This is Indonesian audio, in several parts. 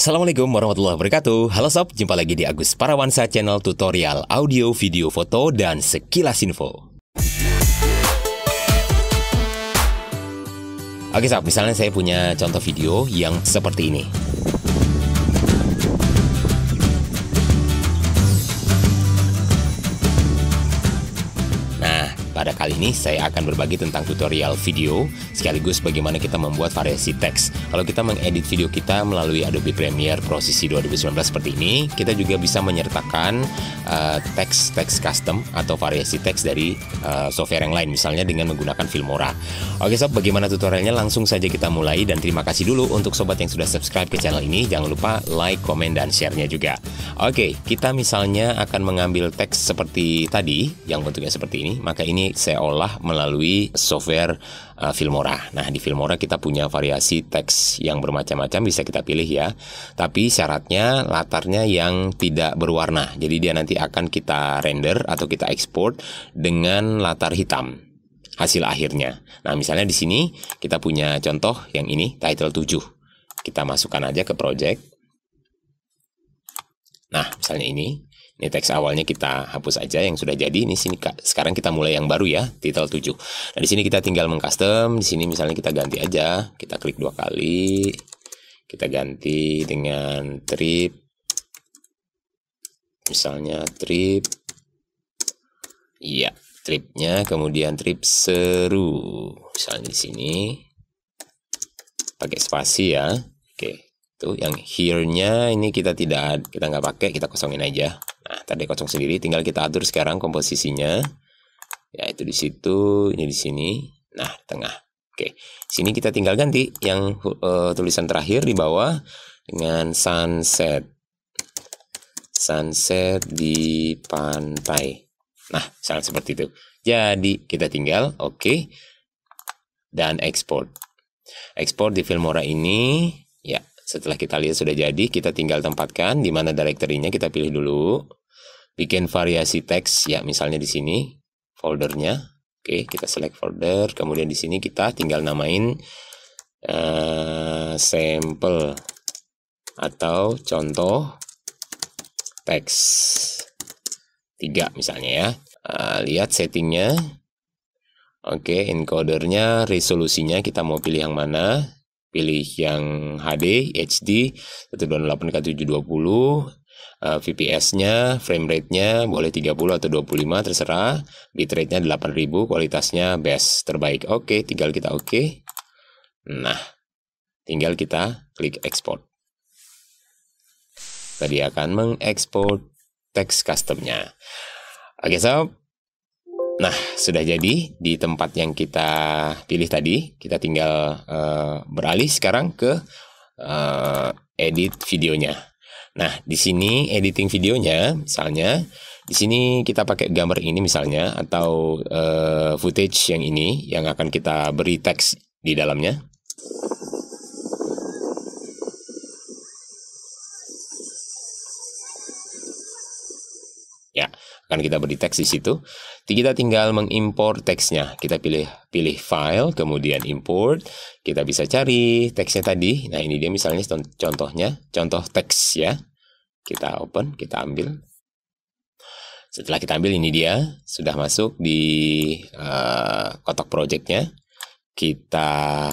Assalamualaikum warahmatullahi wabarakatuh. Halo sob, jumpa lagi di Agus Parawansa channel tutorial audio, video, foto, dan sekilas info. Oke sob, misalnya saya punya contoh video yang seperti ini. Pada kali ini saya akan berbagi tentang tutorial video sekaligus bagaimana kita membuat variasi teks. Kalau kita mengedit video kita melalui Adobe Premiere Pro CC 2019 seperti ini, kita juga bisa menyertakan teks custom atau variasi teks dari software yang lain, misalnya dengan menggunakan Filmora. Oke sob, bagaimana tutorialnya? Langsung saja kita mulai, dan terima kasih dulu untuk sobat yang sudah subscribe ke channel ini. Jangan lupa like, komen, dan share-nya juga. Oke, kita misalnya akan mengambil teks seperti tadi yang bentuknya seperti ini, maka ini saya olah melalui software Filmora. Nah, di Filmora kita punya variasi teks yang bermacam-macam, bisa kita pilih ya. Tapi syaratnya latarnya yang tidak berwarna. Jadi dia nanti akan kita render atau kita ekspor dengan latar hitam hasil akhirnya. Nah, misalnya di sini kita punya contoh yang ini, title 7. Kita masukkan aja ke project. Nah, misalnya ini teks awalnya kita hapus aja yang sudah jadi. Ini sini sekarang kita mulai yang baru ya, title 7. Nah, di sini kita tinggal mengcustom. Di sini misalnya kita ganti aja. Kita klik 2 kali. Kita ganti dengan trip. Misalnya trip. Iya, tripnya kemudian trip seru. Misalnya di sini pakai spasi ya. Oke. Tuh yang here-nya ini kita nggak pakai, kita kosongin aja. Nah, tadi kosong sendiri, tinggal kita atur sekarang komposisinya. Ya, itu di situ, ini di sini. Nah, tengah. Oke. Sini kita tinggal ganti yang tulisan terakhir di bawah dengan sunset. Sunset di pantai. Nah, sangat seperti itu. Jadi, kita tinggal oke. Dan export. Export di Filmora ini ya. Setelah kita lihat sudah jadi, kita tinggal tempatkan di mana directory-nya, kita pilih dulu. Bikin variasi teks ya, misalnya di sini foldernya. Oke, kita select folder, kemudian di sini kita tinggal namain sampel atau contoh teks 3 misalnya ya. Lihat settingnya. Oke, encodernya, resolusinya kita mau pilih yang mana? Pilih yang HD, HD 128x720, VPS-nya, frame rate-nya boleh 30 atau 25 terserah, bitrate-nya 8000, kualitasnya best, terbaik. Oke, tinggal kita oke. Nah, tinggal kita klik export. Tadi akan mengekspor teks custom-nya. Oke sob. Nah, sudah jadi di tempat yang kita pilih tadi. Kita tinggal beralih sekarang ke edit videonya. Nah, di sini editing videonya, misalnya di sini kita pakai gambar ini misalnya, atau footage yang ini yang akan kita beri teks di dalamnya. Ya, akan kita beri teks di situ. Kita tinggal mengimport teksnya. Kita pilih file, kemudian import. Kita bisa cari teksnya tadi. Nah, ini dia misalnya contohnya, contoh teks ya. Kita open, kita ambil. Setelah kita ambil, ini dia sudah masuk di kotak projectnya. Kita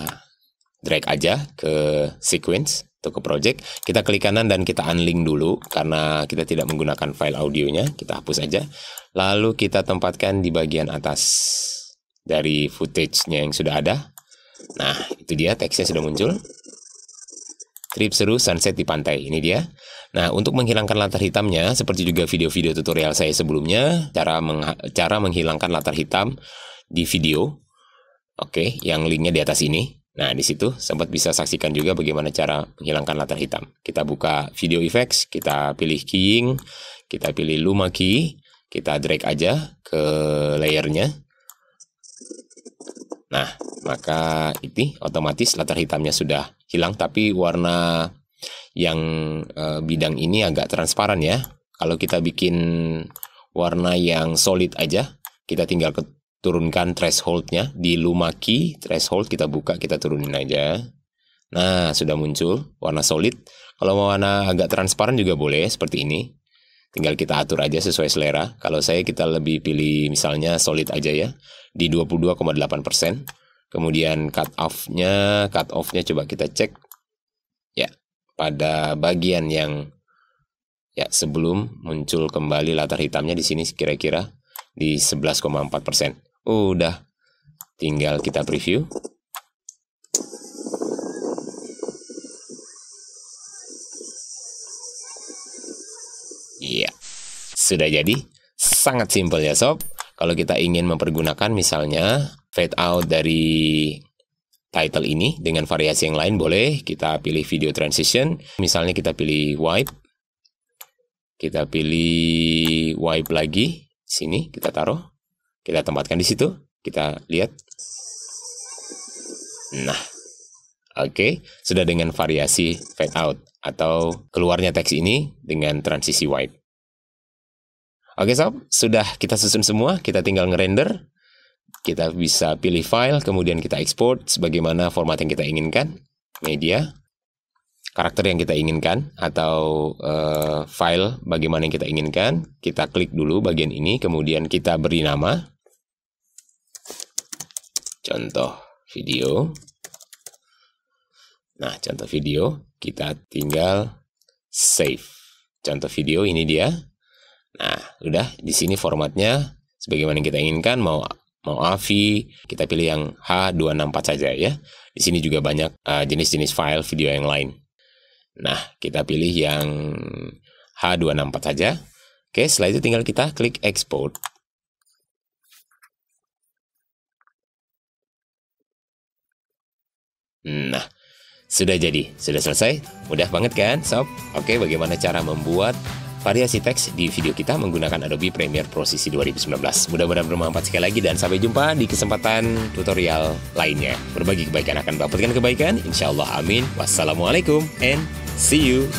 drag aja ke sequence atau ke project. Kita klik kanan dan kita unlink dulu karena kita tidak menggunakan file audionya. Kita hapus aja. Lalu kita tempatkan di bagian atas dari footage-nya yang sudah ada. Nah, itu dia teksnya sudah muncul. Trip seru sunset di pantai. Ini dia. Nah, untuk menghilangkan latar hitamnya, seperti juga video-video tutorial saya sebelumnya, cara menghilangkan latar hitam di video. Oke, yang linknya di atas ini. Nah, di situ sobat bisa saksikan juga bagaimana cara menghilangkan latar hitam. Kita buka video effects, kita pilih keying, kita pilih luma key, kita drag aja ke layernya. Nah, maka ini otomatis latar hitamnya sudah hilang, tapi warna yang bidang ini agak transparan ya. Kalau kita bikin warna yang solid aja, kita tinggal turunkan threshold-nya di luma key, threshold kita buka, kita turunin aja. Nah, sudah muncul warna solid. Kalau mau warna agak transparan juga boleh seperti ini. Tinggal kita atur aja sesuai selera. Kalau saya kita lebih pilih misalnya solid aja ya, di 22,8%. Kemudian cut off-nya coba kita cek ya pada bagian yang ya sebelum muncul kembali latar hitamnya di sini kira-kira di 11,4%. Udah, tinggal kita preview. Iya, sudah jadi. Sangat simpel ya sob. Kalau kita ingin mempergunakan misalnya fade out dari title ini dengan variasi yang lain boleh. Kita pilih video transition. Misalnya kita pilih wipe. Kita pilih wipe lagi. Sini kita taruh. Kita tempatkan di situ. Kita lihat. Nah, oke. Sudah dengan variasi fade out atau keluarnya teks ini dengan transisi wipe. Oke sob, sudah kita susun semua, kita tinggal ngerender. Kita bisa pilih file, kemudian kita export sebagaimana format yang kita inginkan. Media, karakter yang kita inginkan, atau file bagaimana yang kita inginkan. Kita klik dulu bagian ini, kemudian kita beri nama. Contoh video. Nah, contoh video, kita tinggal save. Contoh video ini dia. Nah, udah di sini formatnya sebagaimana yang kita inginkan, mau AVI, kita pilih yang H264 saja ya. Di sini juga banyak jenis-jenis file video yang lain. Nah, kita pilih yang H264 saja. Oke, setelah itu tinggal kita klik export. Nah, sudah jadi, sudah selesai. Mudah banget kan, sob? Oke, bagaimana cara membuat variasi teks di video kita menggunakan Adobe Premiere Pro CC 2019. Mudah-mudahan bermanfaat sekali lagi dan sampai jumpa di kesempatan tutorial lainnya. Berbagi kebaikan akan mendapatkan kebaikan, insya Allah amin. Wassalamualaikum and see you.